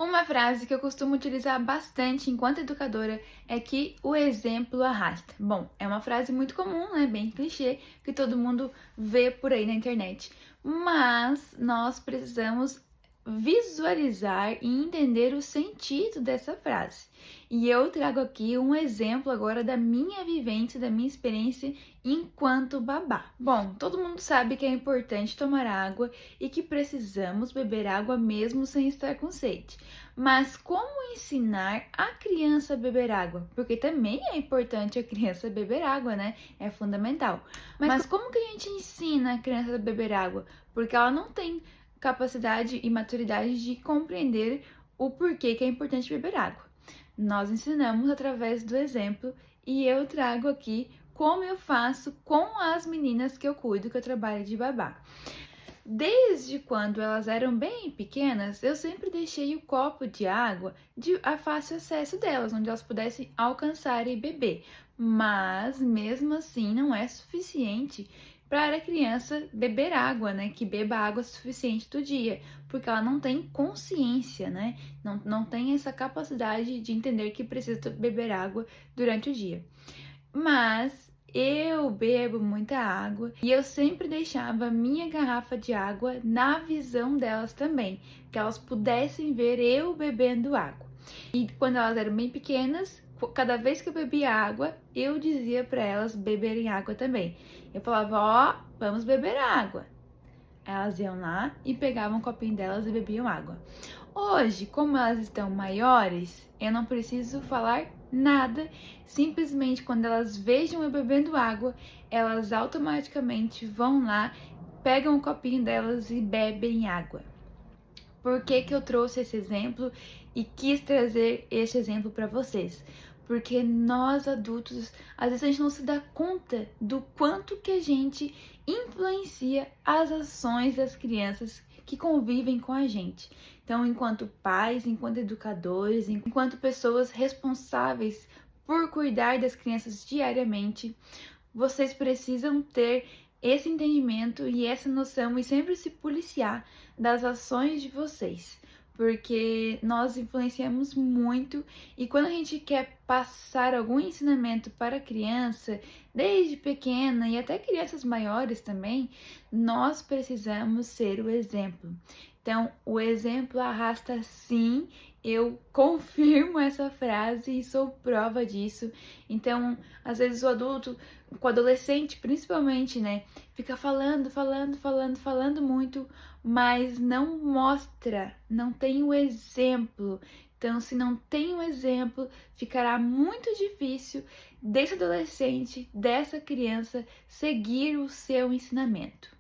Uma frase que eu costumo utilizar bastante enquanto educadora é que o exemplo arrasta. Bom, é uma frase muito comum, né? Bem clichê, que todo mundo vê por aí na internet. Mas nós precisamos visualizar e entender o sentido dessa frase. E eu trago aqui um exemplo agora da minha vivência, da minha experiência enquanto babá. Bom, todo mundo sabe que é importante tomar água e que precisamos beber água mesmo sem estar com sede. Mas como ensinar a criança a beber água? Porque também é importante a criança beber água, né? É fundamental. Mas como que a gente ensina a criança a beber água? Porque ela não tem capacidade e maturidade de compreender o porquê que é importante beber água. Nós ensinamos através do exemplo e eu trago aqui como eu faço com as meninas que eu cuido, que eu trabalho de babá. Desde quando elas eram bem pequenas, eu sempre deixei o copo de água a fácil acesso delas, onde elas pudessem alcançar e beber. Mas mesmo assim não é suficiente para a criança beber água, né? Que beba água suficiente do dia, porque ela não tem consciência, né? Não tem essa capacidade de entender que precisa beber água durante o dia. Mas eu bebo muita água e eu sempre deixava minha garrafa de água na visão delas também, que elas pudessem ver eu bebendo água. E quando elas eram bem pequenas, cada vez que eu bebia água, eu dizia para elas beberem água também. Eu falava: ó, vamos beber água. Elas iam lá e pegavam um copinho delas e bebiam água. Hoje, como elas estão maiores, eu não preciso falar nada. Simplesmente quando elas vejam eu bebendo água, elas automaticamente vão lá, pegam o copinho delas e bebem água. Por que que eu trouxe esse exemplo e quis trazer esse exemplo para vocês? Porque nós adultos, às vezes a gente não se dá conta do quanto que a gente influencia as ações das crianças que convivem com a gente. Então, enquanto pais, enquanto educadores, enquanto pessoas responsáveis por cuidar das crianças diariamente, vocês precisam ter esse entendimento e essa noção e sempre se policiar das ações de vocês, porque nós influenciamos muito e quando a gente quer passar algum ensinamento para a criança, desde pequena e até crianças maiores também, nós precisamos ser o exemplo. Então, o exemplo arrasta sim, eu confirmo essa frase e sou prova disso. Então, às vezes o adulto, o adolescente principalmente, né, fica falando muito, mas não mostra, não tem o exemplo. Então, se não tem um exemplo, ficará muito difícil desse adolescente, dessa criança, seguir o seu ensinamento.